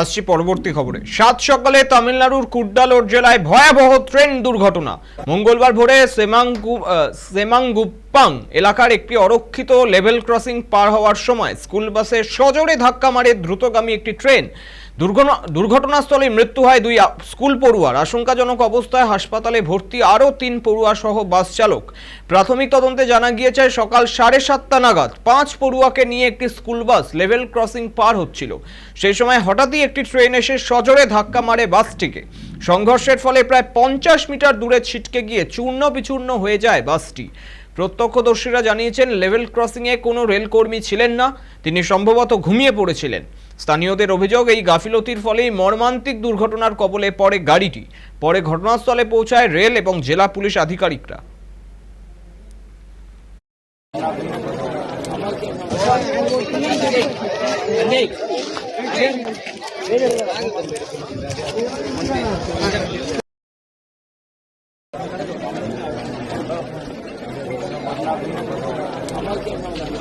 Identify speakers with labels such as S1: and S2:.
S1: আসছি পরবর্তী খবরে। সাত সকালে তামিলনাড়ুর কুড্ডালোর জেলায় ভয়াবহ ট্রেন দুর্ঘটনা। মঙ্গলবার ভোরে সেমাঙ্গুপ্পাং এলাকার একটি অরক্ষিত লেভেল ক্রসিং পার হওয়ার সময় স্কুল বাসে সজোরে ধাক্কা মারে দ্রুতগামী একটি ট্রেন। দুর্ঘটনাস্থলে মৃত্যু হয় দুই স্কুল পড়ুয়ার। আশঙ্কাজনক অবস্থায় হাসপাতালে ভর্তি আরও ৩ পড়ুয়া সহ বাস চালক। প্রাথমিক তদন্তে জানা গিয়েছে সকাল 7:30 নাগাদ 5 পড়ুয়াকে নিয়ে একটি স্কুল বাস লেভেল ক্রসিং পার হচ্ছিল। সেই সময় হঠাৎই একটি ট্রেন এসে সজোরে ধাক্কা মারে বাসটিকে। সংঘর্ষের ফলে প্রায় 50 মিটার দূরে ছিটকে গিয়ে চূর্ণ বিচূর্ণ হয়ে যায় বাসটি। প্রত্যক্ষদর্শীরা জানিয়েছেন লেভেল ক্রসিংয়ে কোনো রেলকর্মী ছিলেন না, তিনি সম্ভবত ঘুমিয়ে পড়েছিলেন। স্থানীয়দের অভিযোগ, এই গাফিলতির ফলেই মর্মান্তিক দুর্ঘটনার কবলে পড়ে গাড়িটি। পরে ঘটনাস্থলে পৌঁছায় রেল এবং জেলা পুলিশ আধিকারিকরা।